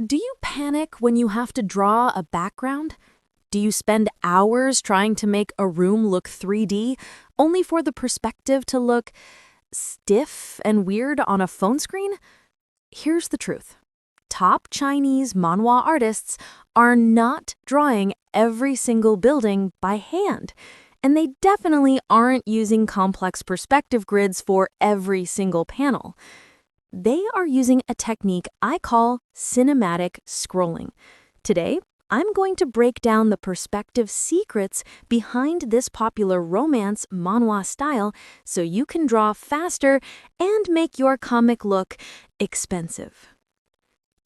Do you panic when you have to draw a background? Do you spend hours trying to make a room look 3D, only for the perspective to look stiff and weird on a phone screen? Here's the truth. Top Chinese manhwa artists are not drawing every single building by hand, and they definitely aren't using complex perspective grids for every single panel. They are using a technique I call cinematic scrolling. Today, I'm going to break down the perspective secrets behind this popular romance manhwa style so you can draw faster and make your comic look expensive.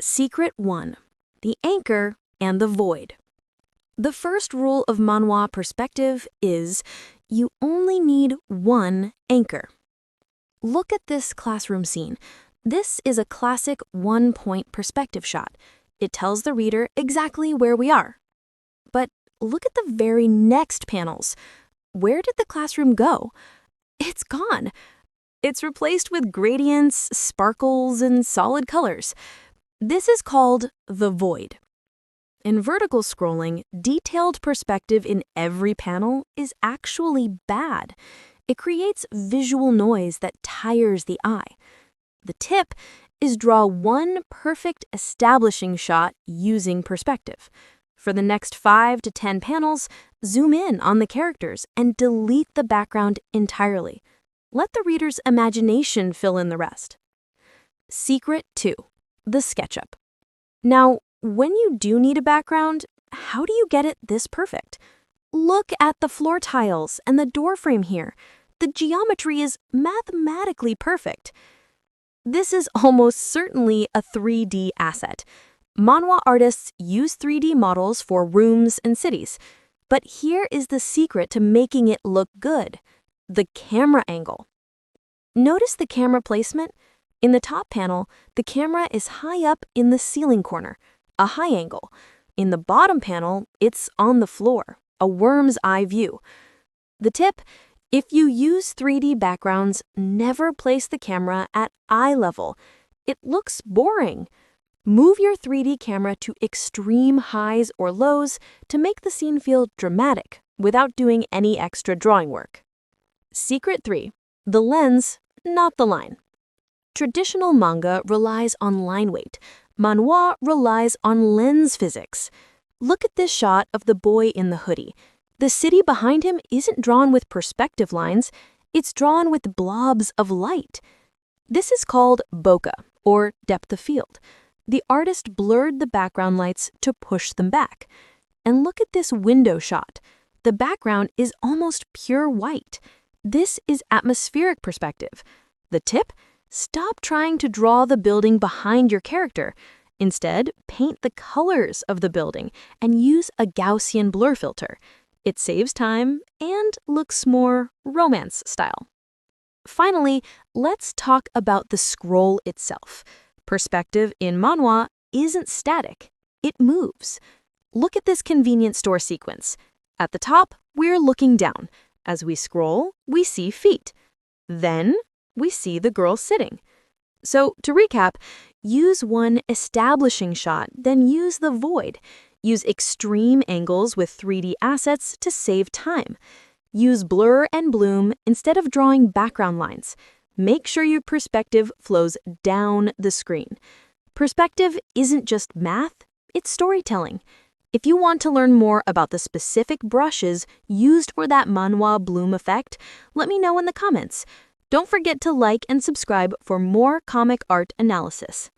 Secret 1. The anchor and the void. The first rule of manhwa perspective is you only need one anchor. Look at this classroom scene. This is a classic one-point perspective shot. It tells the reader exactly where we are. But look at the very next panels. Where did the classroom go? It's gone. It's replaced with gradients, sparkles, and solid colors. This is called the void. In vertical scrolling, detailed perspective in every panel is actually bad. It creates visual noise that tires the eye. The tip is draw one perfect establishing shot using perspective. For the next 5 to 10 panels, zoom in on the characters and delete the background entirely. Let the reader's imagination fill in the rest. Secret 2. The SketchUp. Now, when you do need a background, how do you get it this perfect? Look at the floor tiles and the door frame here. The geometry is mathematically perfect. This is almost certainly a 3D asset. Manhwa artists use 3D models for rooms and cities. But here is the secret to making it look good: the camera angle. Notice the camera placement? In the top panel, the camera is high up in the ceiling corner, a high angle. In the bottom panel, it's on the floor, a worm's eye view. The tip: if you use 3D backgrounds, never place the camera at eye level. It looks boring. Move your 3D camera to extreme highs or lows to make the scene feel dramatic without doing any extra drawing work. Secret 3. The lens, not the line. Traditional manga relies on line weight. Manhwa relies on lens physics. Look at this shot of the boy in the hoodie. The city behind him isn't drawn with perspective lines, it's drawn with blobs of light. This is called bokeh, or depth of field. The artist blurred the background lights to push them back. And look at this window shot. The background is almost pure white. This is atmospheric perspective. The tip: stop trying to draw the building behind your character. Instead, paint the colors of the building and use a Gaussian blur filter. It saves time and looks more romance style. Finally, let's talk about the scroll itself. Perspective in manhwa isn't static, it moves. Look at this convenience store sequence. At the top, we're looking down. As we scroll, we see feet. Then, we see the girl sitting. So, to recap, use one establishing shot, then use the void. Use extreme angles with 3D assets to save time. Use blur and bloom instead of drawing background lines. Make sure your perspective flows down the screen. Perspective isn't just math, it's storytelling. If you want to learn more about the specific brushes used for that manhwa bloom effect, let me know in the comments. Don't forget to like and subscribe for more comic art analysis.